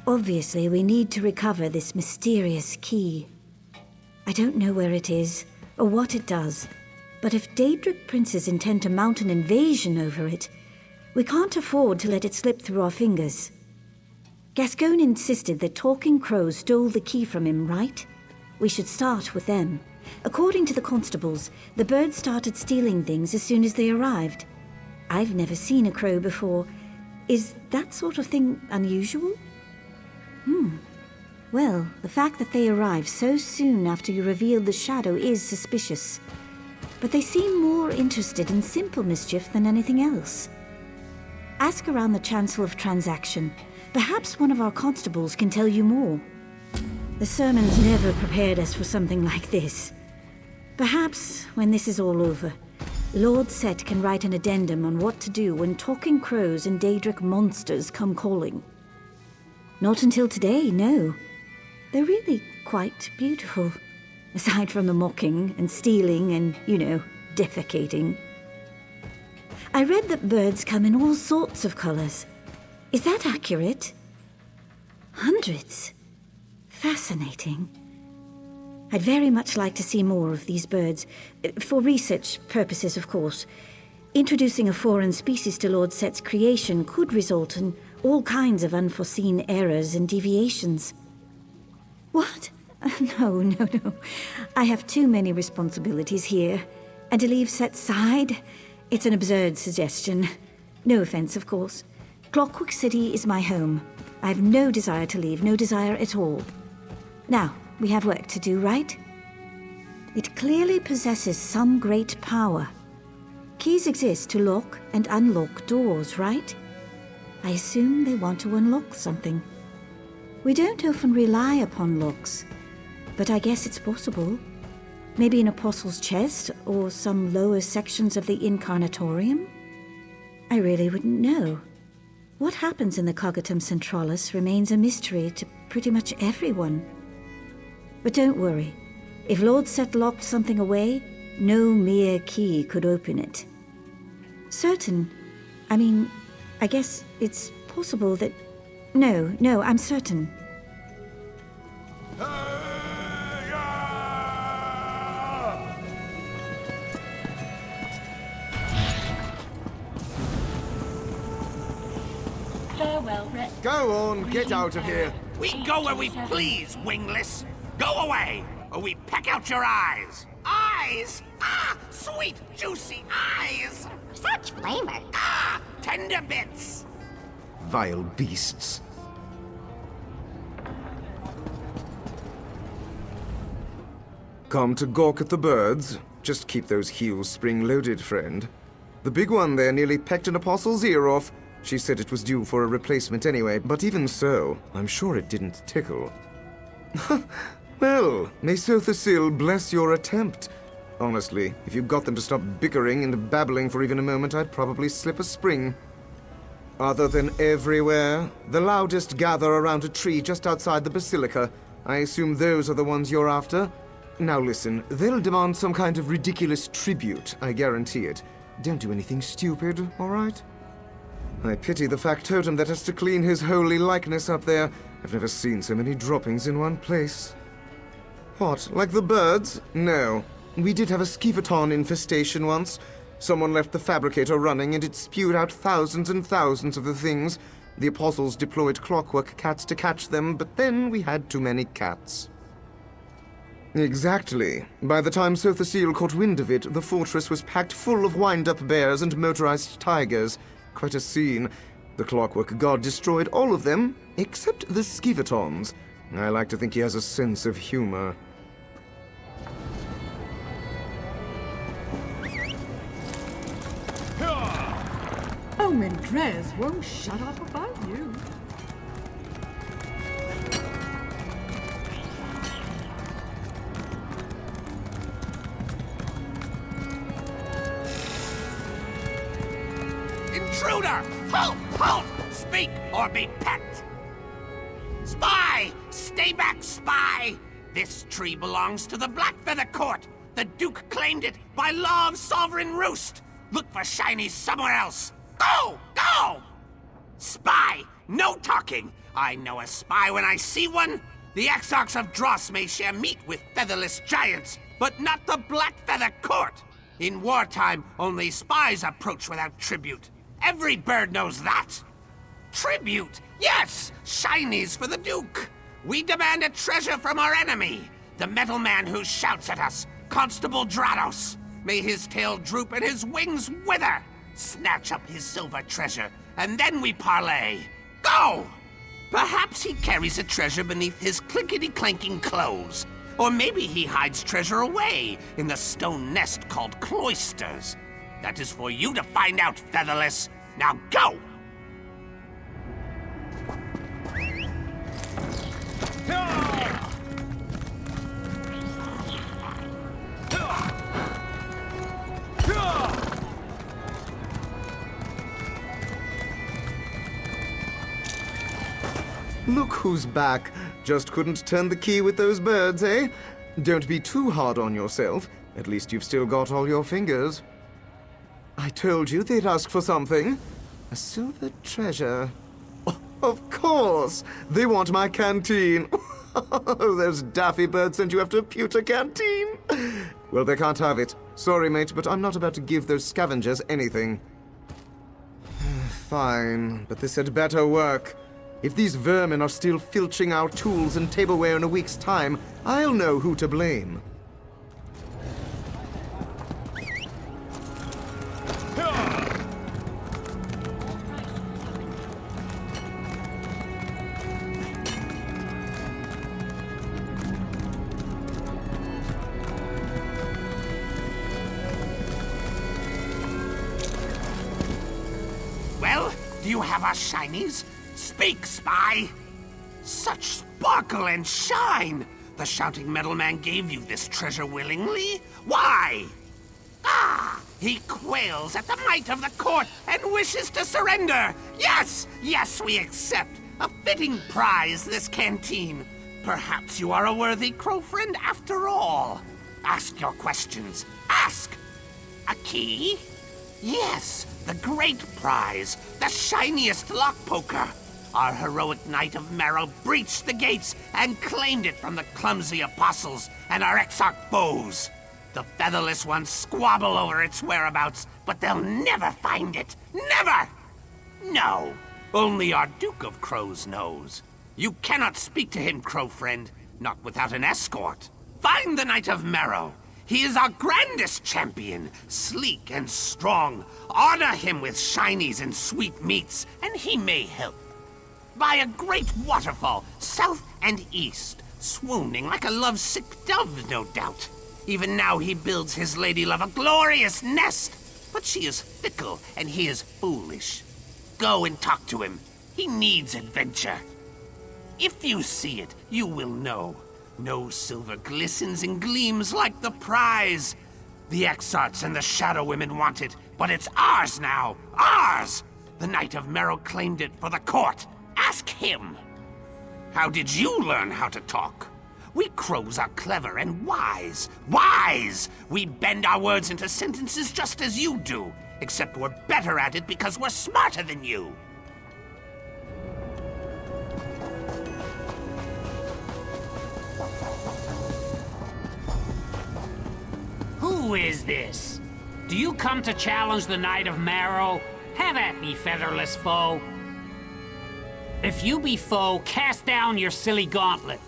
Obviously, we need to recover this mysterious key. I don't know where it is, or what it does, but if Daedric princes intend to mount an invasion over it, we can't afford to let it slip through our fingers. Gascone insisted that talking crows stole the key from him, right? We should start with them. According to the constables, the birds started stealing things as soon as they arrived. I've never seen a crow before. Is that sort of thing unusual? Well, the fact that they arrived so soon after you revealed the shadow is suspicious. But they seem more interested in simple mischief than anything else. Ask around the Chancel of Transaction. Perhaps one of our constables can tell you more. The sermons never prepared us for something like this. Perhaps, when this is all over, Lord Set can write an addendum on what to do when talking crows and Daedric monsters come calling. Not until today, no. They're really quite beautiful. Aside from the mocking and stealing and, defecating. I read that birds come in all sorts of colors. Is that accurate? Hundreds. Fascinating. I'd very much like to see more of these birds. For research purposes, of course. Introducing a foreign species to Lord Set's creation could result in all kinds of unforeseen errors and deviations. What? No. I have too many responsibilities here. And to leave Set's side? It's an absurd suggestion. No offense, of course. Clockwork City is my home. I have no desire to leave, no desire at all. Now, we have work to do, right? It clearly possesses some great power. Keys exist to lock and unlock doors, right? I assume they want to unlock something. We don't often rely upon locks, but I guess it's possible. Maybe an apostle's chest, or some lower sections of the Incarnatorium? I really wouldn't know. What happens in the Cognitum Centralis remains a mystery to pretty much everyone. But don't worry. If Lord Set locked something away, no mere key could open it. Certain. I guess it's possible that... No, I'm certain. Farewell, Red. Go on, get out of here. We go where we please, wingless. Go away, or we peck out your eyes. Eyes? Ah, sweet, juicy eyes. Such flavor. Ah, tender bits. Vile beasts. Come to gawk at the birds? Just keep those heels spring-loaded, friend. The big one there nearly pecked an apostle's ear off. She said it was due for a replacement anyway, but even so, I'm sure it didn't tickle. Well, may Sothasil bless your attempt. Honestly, if you got them to stop bickering and babbling for even a moment, I'd probably slip a spring. Other than everywhere, the loudest gather around a tree just outside the basilica. I assume those are the ones you're after? Now listen, they'll demand some kind of ridiculous tribute, I guarantee it. Don't do anything stupid, all right? I pity the factotum that has to clean his holy likeness up there. I've never seen so many droppings in one place. What, like the birds? No. We did have a skeevaton infestation once. Someone left the fabricator running and it spewed out thousands and thousands of the things. The apostles deployed clockwork cats to catch them, but then we had too many cats. Exactly. By the time Sothasil caught wind of it, the fortress was packed full of wind-up bears and motorized tigers. Quite a scene. The clockwork god destroyed all of them, except the skeevatons. I like to think he has a sense of humor. Oh, Mendrez won't shut up about you. Intruder! Halt! Speak or be pecked! Spy! Stay back, spy! This tree belongs to the Blackfeather Court. The Duke claimed it by law of sovereign roost. Look for shinies somewhere else. Go! Spy! No talking! I know a spy when I see one. The Exarchs of Dross may share meat with featherless giants, but not the Black Feather Court. In wartime, only spies approach without tribute. Every bird knows that. Tribute? Yes! Shinies for the Duke. We demand a treasure from our enemy, the metal man who shouts at us, Constable Drados. May his tail droop and his wings wither. Snatch up his silver treasure, and then we parley. Go! Perhaps he carries a treasure beneath his clinkety-clanking clothes. Or maybe he hides treasure away in the stone nest called cloisters. That is for you to find out, Featherless. Now go! Look who's back. Just couldn't turn the key with those birds, eh? Don't be too hard on yourself. At least you've still got all your fingers. I told you they'd ask for something. A silver treasure. Oh, of course! They want my canteen. Those daffy birds sent you after a pewter canteen. Well, they can't have it. Sorry, mate, but I'm not about to give those scavengers anything. Fine, but this had better work. If these vermin are still filching our tools and tableware in a week's time, I'll know who to blame. Well, do you have our shinies? Speak, spy! Such sparkle and shine! The shouting metal man gave you this treasure willingly? Why? Ah! He quails at the might of the court and wishes to surrender! Yes! Yes, we accept! A fitting prize, this canteen! Perhaps you are a worthy crow friend after all. Ask your questions. Ask! A key? Yes, the great prize, the shiniest lock poker. Our heroic Knight of Marrow breached the gates and claimed it from the clumsy apostles and our Exarch foes. The featherless ones squabble over its whereabouts, but they'll never find it. Never! No, only our Duke of Crows knows. You cannot speak to him, crow friend, not without an escort. Find the Knight of Marrow. He is our grandest champion, sleek and strong. Honor him with shinies and sweet meats, and he may help. By a great waterfall, south and east, swooning like a lovesick dove, no doubt. Even now he builds his lady love a glorious nest, but she is fickle and he is foolish. Go and talk to him. He needs adventure. If you see it, you will know. No silver glistens and gleams like the prize. The Exarchs and the Shadow Women want it, but it's ours now. Ours! The Knight of Marrow claimed it for the court. Ask him. How did you learn how to talk? We crows are clever and wise. Wise! We bend our words into sentences just as you do, except we're better at it because we're smarter than you. Who is this? Do you come to challenge the Knight of Marrow? Have at me, featherless foe. If you be foe, cast down your silly gauntlet.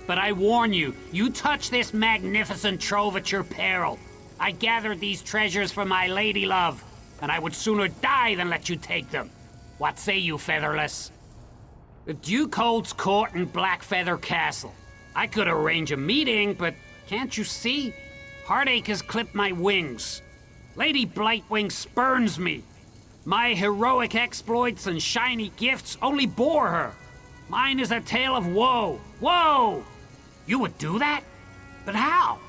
But I warn you, you touch this magnificent trove at your peril. I gathered these treasures for my lady love, and I would sooner die than let you take them. What say you, featherless? The Duke holds court in Blackfeather Castle. I could arrange a meeting, but can't you see? Heartache has clipped my wings. Lady Blightwing spurns me. My heroic exploits and shiny gifts only bore her. Mine is a tale of woe. Woe! You would do that? But how?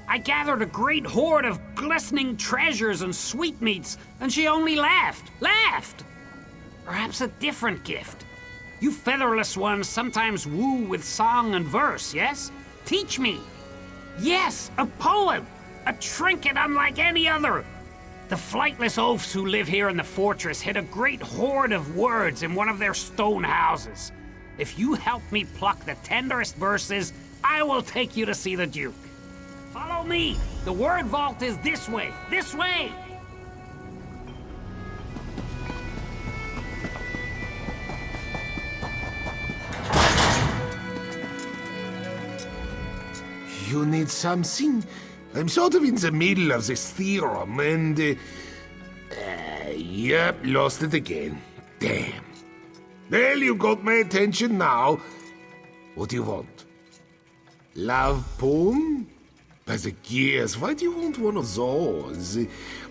I gathered a great hoard of glistening treasures and sweetmeats, and she only laughed. Laughed! Perhaps a different gift. You featherless ones sometimes woo with song and verse, yes? Teach me. Yes, a poem! A trinket unlike any other! The flightless oafs who live here in the fortress hid a great hoard of words in one of their stone houses. if you help me pluck the tenderest verses, I will take you to see the Duke. Follow me! The word vault is this way! This way! You need something? I'm sort of in the middle of this theorem, and... yep, lost it again. Damn. Well, you got my attention now. What do you want? Love poem? By the gears, why do you want one of those?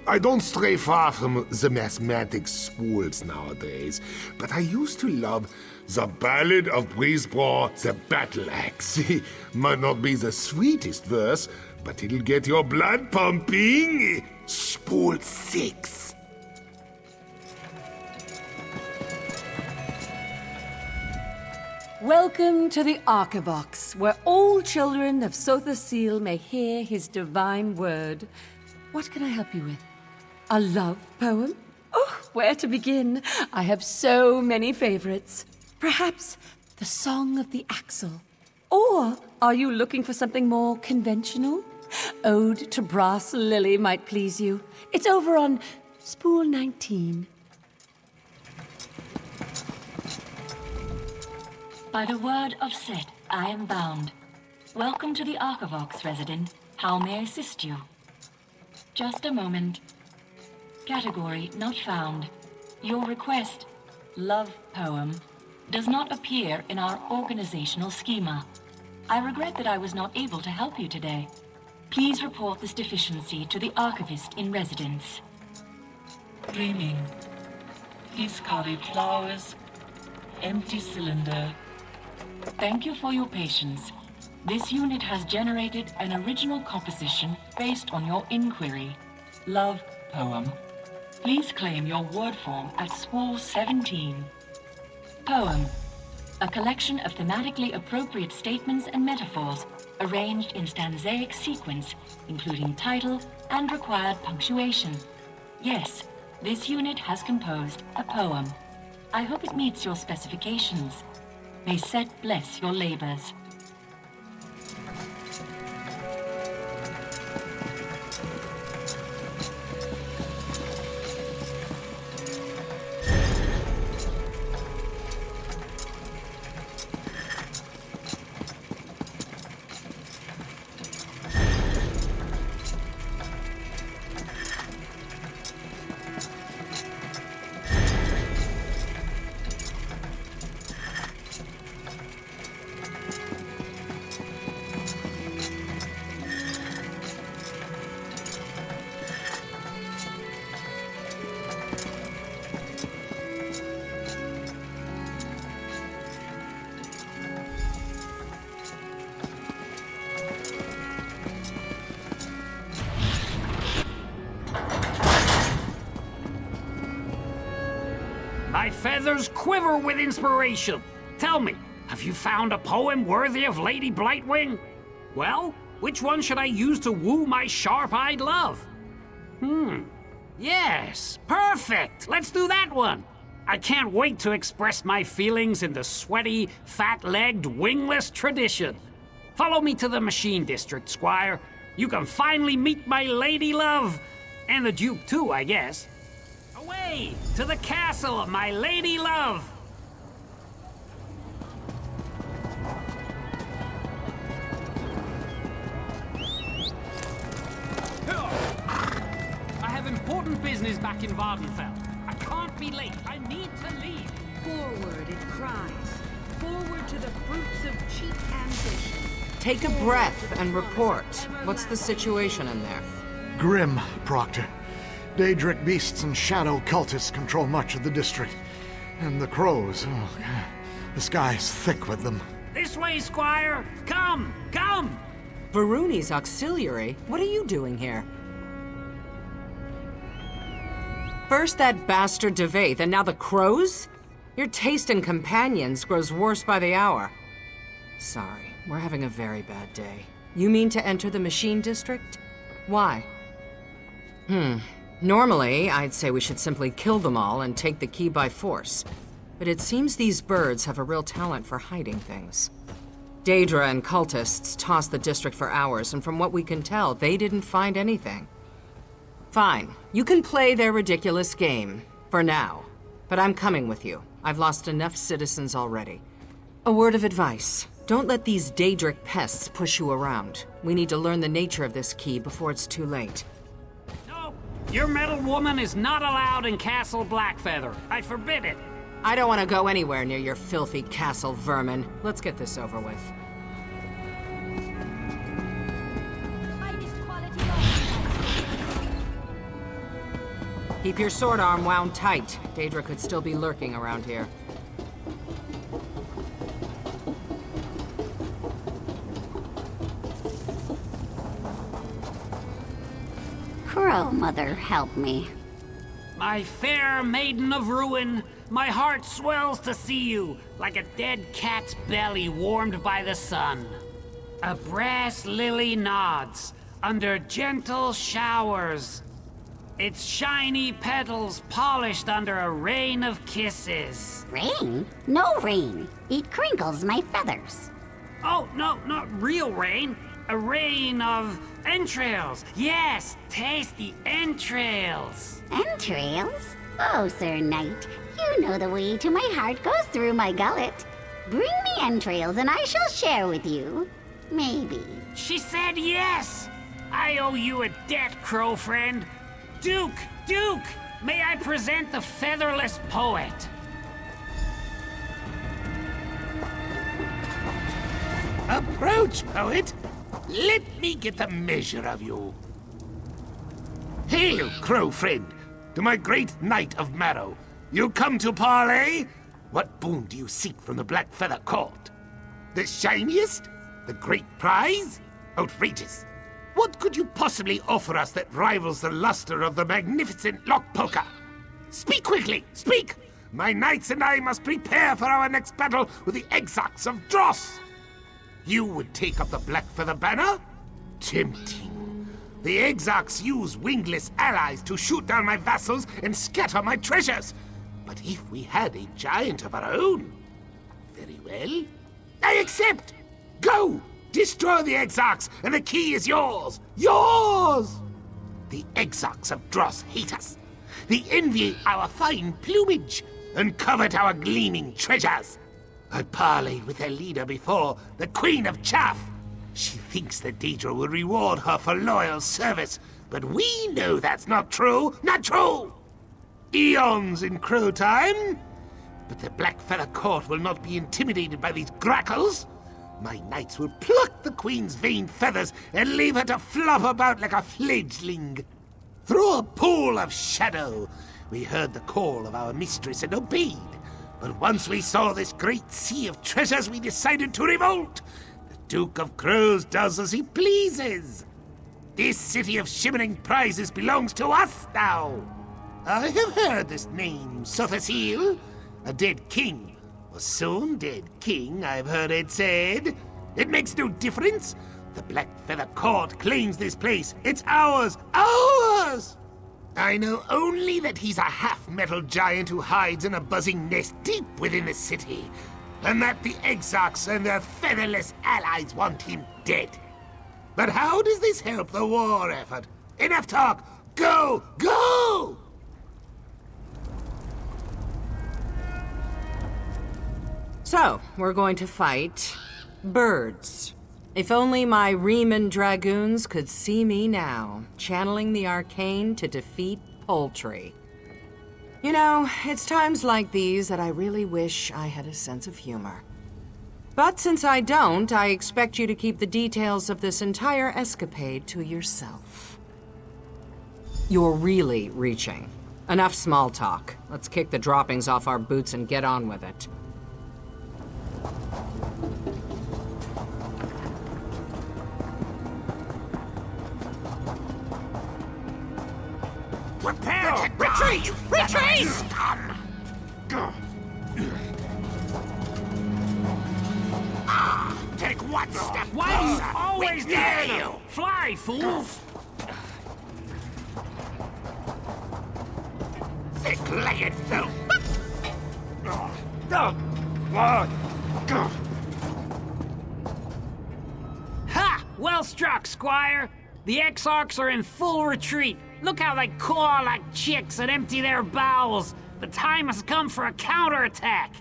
I don't stray far from the mathematics schools nowadays, but I used to love the Ballad of Briseborough, the Battle Axe. Might not be the sweetest verse, but it'll get your blood pumping. Spool 6. Welcome to the Archivox, where all children of Sotha Seal may hear his divine word. What can I help you with? A love poem? Oh, where to begin? I have so many favorites. Perhaps the Song of the Axle. Or are you looking for something more conventional? Ode to Brass Lily might please you. It's over on spool 19. By the word of Set, I am bound. Welcome to the Archivox, resident. How may I assist you? Just a moment. Category not found. Your request, love poem, does not appear in our organizational schema. I regret that I was not able to help you today. Please report this deficiency to the archivist in residence. Dreaming. Discarded flowers. Empty cylinder. Thank you for your patience. This unit has generated an original composition based on your inquiry. Love poem. Please claim your word form at spool 17. Poem. A collection of thematically appropriate statements and metaphors arranged in stanzaic sequence, including title and required punctuation. Yes, this unit has composed a poem. I hope it meets your specifications. May Set bless your labors. My feathers quiver with inspiration. Tell me, have you found a poem worthy of Lady Blightwing? Well, which one should I use to woo my sharp-eyed love? Yes, perfect! Let's do that one! I can't wait to express my feelings in the sweaty, fat-legged, wingless tradition. Follow me to the Machine District, Squire. You can finally meet my lady love. And the Duke, too, I guess. Away to the castle of my lady love! I have important business back in Vardenfell. I can't be late. I need to leave. Forward, it cries. Forward to the fruits of cheap ambition. Take a breath and report. What's the situation in there? Grim, Proctor. Daedric beasts and shadow cultists control much of the district. And the crows, the sky's thick with them. This way, Squire! Come! Come! Varuni's auxiliary? What are you doing here? First that bastard Devaith, and now the crows? Your taste in companions grows worse by the hour. Sorry, we're having a very bad day. You mean to enter the Machine District? Why? Normally, I'd say we should simply kill them all and take the key by force. but it seems these birds have a real talent for hiding things. Daedra and cultists tossed the district for hours, and from what we can tell, they didn't find anything. Fine, you can play their ridiculous game, for now. But I'm coming with you. I've lost enough citizens already. A word of advice. Don't let these Daedric pests push you around. We need to learn the nature of this key before it's too late. No! Your metal woman is not allowed in Castle Blackfeather. I forbid it. I don't want to go anywhere near your filthy castle vermin. Let's get this over with. Keep your sword arm wound tight. Daedra could still be lurking around here. Crow Mother, help me. My fair maiden of ruin, my heart swells to see you, like a dead cat's belly warmed by the sun. A brass lily nods under gentle showers, its shiny petals polished under a rain of kisses. Rain? No rain. It crinkles my feathers. Oh, no, not real rain. A rain of entrails. Yes, tasty entrails. Entrails? Oh, Sir Knight, you know the way to my heart goes through my gullet. Bring me entrails and I shall share with you. Maybe. She said yes. I owe you a debt, crow friend. Duke, may I present the featherless poet? Approach, poet. Let me get the measure of you. Hail, crow friend, to my great knight of Marrow. You come to parley? What boon do you seek from the Black Feather Court? The shiniest? The great prize? Outrageous. What could you possibly offer us that rivals the luster of the magnificent Lockpoker? Speak quickly, speak! My knights and I must prepare for our next battle with the Exarchs of Dross. You would take up the Blackfeather banner? Tempting. The Exarchs use wingless allies to shoot down my vassals and scatter my treasures. But if we had a giant of our own... Very well. I accept! Go! Destroy the Exarchs, and the key is yours! Yours! The Exarchs of Dross hate us. They envy our fine plumage and covet our gleaming treasures. I parleyed with their leader before, the Queen of Chaff. She thinks that Daedra will reward her for loyal service, but we know that's not true. Not true! Eons in crow time. But the Blackfeather Court will not be intimidated by these grackles. My knights will pluck the Queen's vain feathers and leave her to flop about like a fledgling. Through a pool of shadow, we heard the call of our mistress and obeyed. But once we saw this great sea of treasures, we decided to revolt. The Duke of Crows does as he pleases. This city of shimmering prizes belongs to us now. I have heard this name, Sothasil. A dead king. Or soon dead king, I've heard it said. It makes no difference. The Blackfeather Court claims this place. It's ours! Ours! I know only that he's a half-metal giant who hides in a buzzing nest deep within the city, and that the Exarchs and their featherless allies want him dead. But how does this help the war effort? Enough talk! Go! Go! So, we're going to fight birds. If only my Riemann dragoons could see me now, channeling the arcane to defeat poultry. You know, it's times like these that I really wish I had a sense of humor. But since I don't, I expect you to keep the details of this entire escapade to yourself. You're really reaching. Enough small talk. Let's kick the droppings off our boots and get on with it. Prepare! Retreat! Retreat! Take one step Why do you closer. always We dare dare you! Fly, fools! Thick-legged filth! Ha! Well struck, Squire. The Exarchs are in full retreat. Look how they caw like chicks and empty their bowels. The time has come for a counterattack.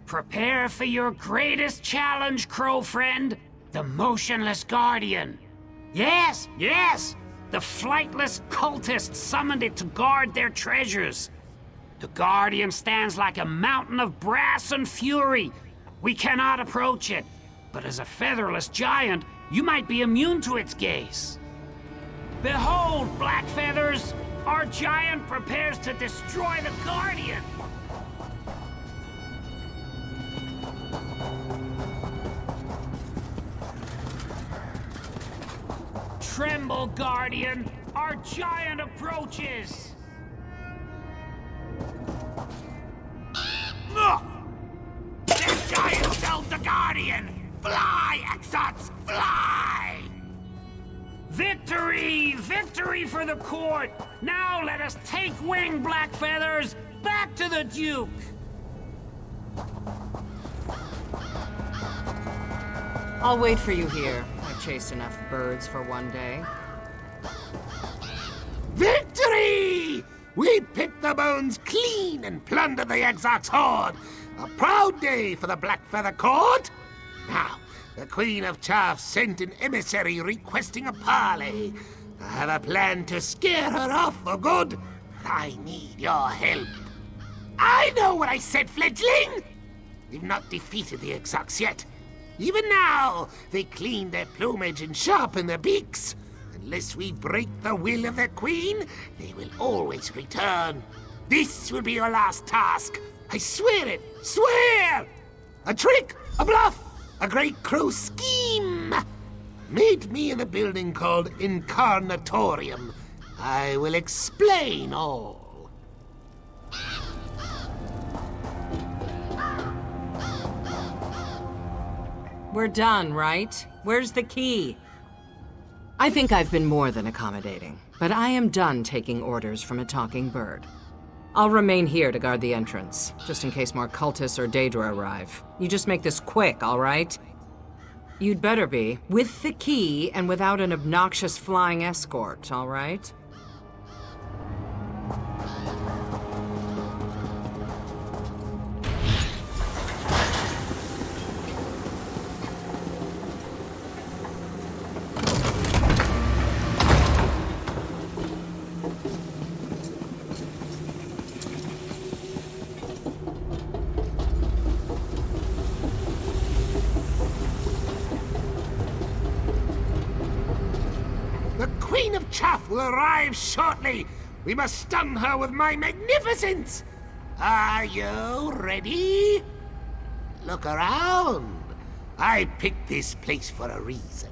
Prepare for your greatest challenge, Crow friend. The Motionless Guardian. Yes, yes! The flightless cultists summoned it to guard their treasures. The Guardian stands like a mountain of brass and fury. We cannot approach it, but as a featherless giant, you might be immune to its gaze. Behold, Black Feathers! Our giant prepares to destroy the Guardian! Tremble, Guardian! Our giant approaches! The giant felled the Guardian! Fly, Exarchs, fly! Victory! Victory for the court! Now let us take wing, Black Feathers! Back to the Duke! I'll wait for you here. I've chased enough birds for one day. Victory! We picked the bones clean and plundered the Exarch's hoard. A proud day for the Black Feather Court. Now, the Queen of Chaff sent an emissary requesting a parley. I have a plan to scare her off for good, but I need your help. I know what I said, fledgling! We've not defeated the Exarchs yet. Even now, they clean their plumage and sharpen their beaks. Unless we break the will of the Queen, they will always return. This will be your last task. I swear it! Swear! A trick! A bluff! A great crow scheme! Meet me in a building called Incarnatorium. I will explain all. We're done, right? Where's the key? I think I've been more than accommodating, but I am done taking orders from a talking bird. I'll remain here to guard the entrance, just in case more cultists or Daedra arrive. You just make this quick, all right? You'd better be, with the key and without an obnoxious flying escort, all right? Will arrive shortly. We must stun her with my magnificence. Are you ready? Look around. I picked this place for a reason.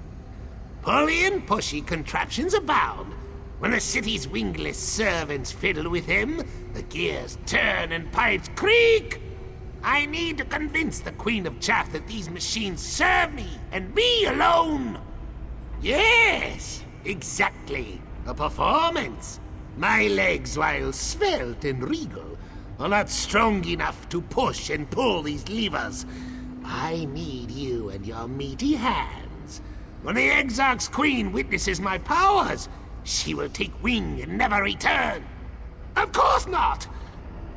Pulley and pushy contraptions abound. When the city's wingless servants fiddle with him, the gears turn and pipes creak. I need to convince the Queen of Chaff that these machines serve me, and me alone. Yes, exactly. A performance. My legs, while svelte and regal, are not strong enough to push and pull these levers. I need you and your meaty hands. When the Exarch's Queen witnesses my powers, she will take wing and never return. Of course not!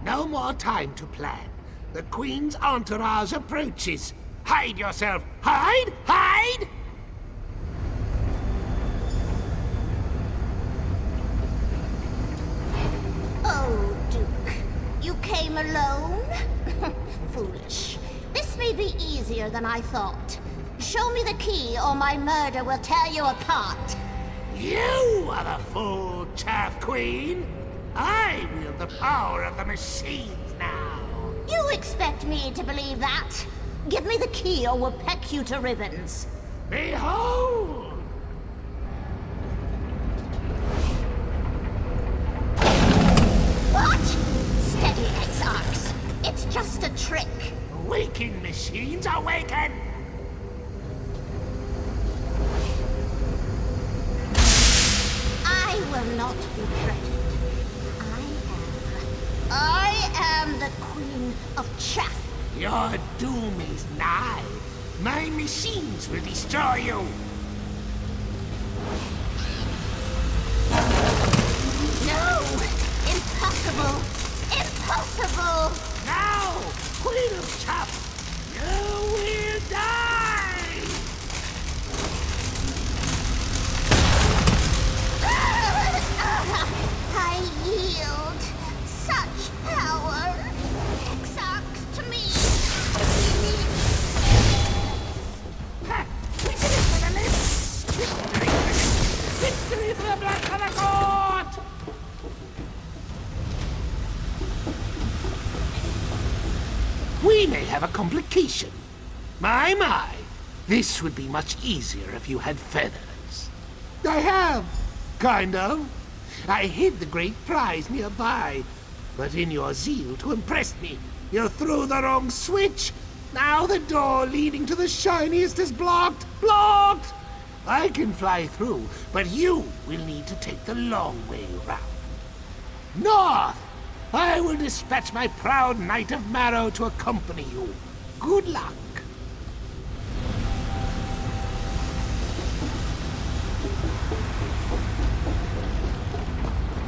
No more time to plan. The Queen's entourage approaches. Hide yourself! Hide! Hide! Oh, Duke. You came alone? Foolish. This may be easier than I thought. Show me the key or my murder will tear you apart. You are the full Chaff Queen. I wield the power of the machines now. You expect me to believe that? Give me the key or we'll peck you to ribbons. Behold! What? Steady, Exarchs. It's just a trick. Awaken, machines, awaken! I will not be threatened. I am the Queen of Chaff. Your doom is nigh. My machines will destroy you. No! Impossible! Impossible! Now, Quill Chop, you will die! I yield. Such power. Exarchs to me. Victory for the left! Victory for the Black Feather Court! We may have a complication. My. This would be much easier if you had feathers. I have. Kind of. I hid the great prize nearby. But in your zeal to impress me, you threw the wrong switch. Now the door leading to the shiniest is blocked. Blocked! I can fly through, but you will need to take the long way round. North! I will dispatch my proud Knight of Marrow to accompany you. Good luck.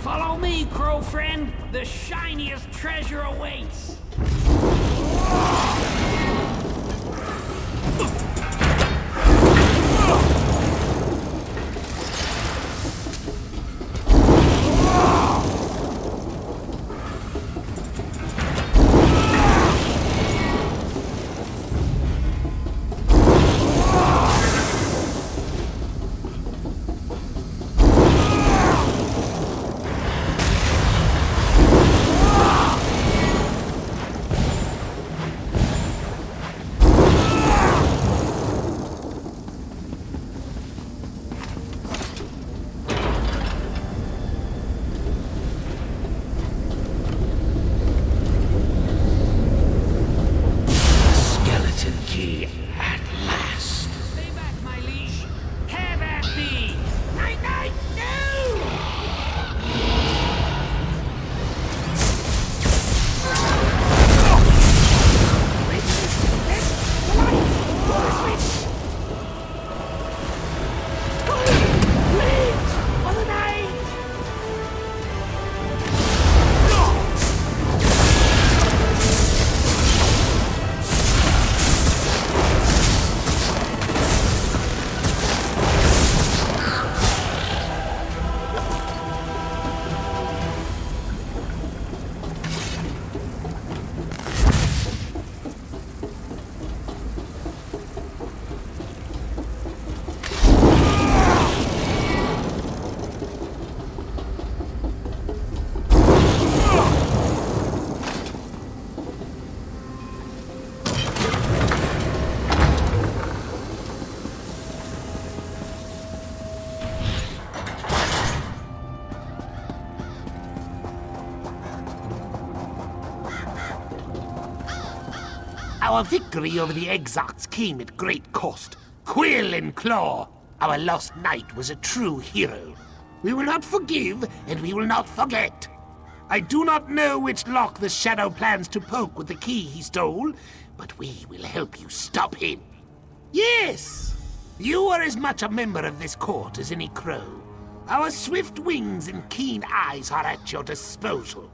Follow me, crow friend. The shiniest treasure awaits. Our victory over the Exarchs came at great cost. Quill and Claw, our lost knight was a true hero. We will not forgive, and we will not forget. I do not know which lock the Shadow plans to poke with the key he stole, but we will help you stop him. Yes, you are as much a member of this court as any crow. Our swift wings and keen eyes are at your disposal.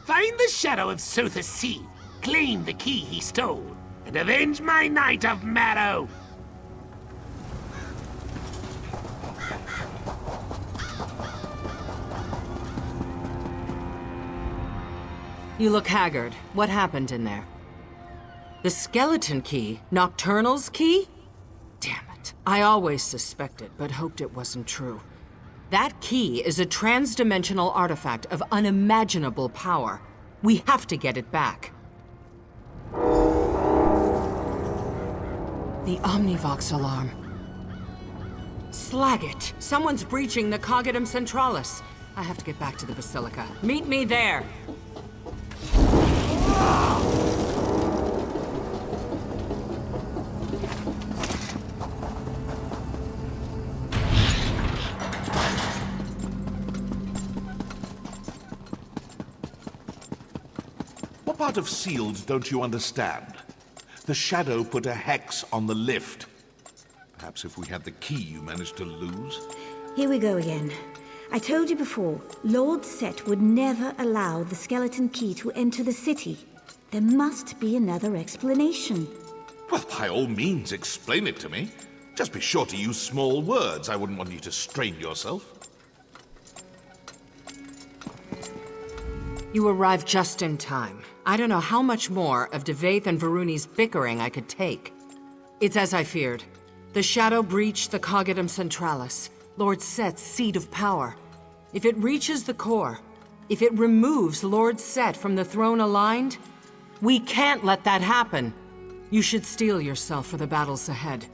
Find the Shadow of Sotha Sea, claim the key he stole, and avenge my Knight of Marrow. You look haggard. What happened in there? The skeleton key? Nocturnal's key? Damn it. I always suspected, but hoped it wasn't true. That key is a trans-dimensional artifact of unimaginable power. We have to get it back. The Omnivox alarm. Slag it! Someone's breaching the Cognitum Centralis. I have to get back to the Basilica. Meet me there! What part of sealed don't you understand? The Shadow put a hex on the lift. Perhaps if we had the key you managed to lose. Here we go again. I told you before, Lord Set would never allow the skeleton key to enter the city. There must be another explanation. Well, by all means, explain it to me. Just be sure to use small words. I wouldn't want you to strain yourself. You arrived just in time. I don't know how much more of Devaith and Varuni's bickering I could take. It's as I feared. The Shadow breached the Cognitum Centralis, Lord Set's seat of power. If it reaches the core, if it removes Lord Set from the throne aligned, we can't let that happen. You should steel yourself for the battles ahead.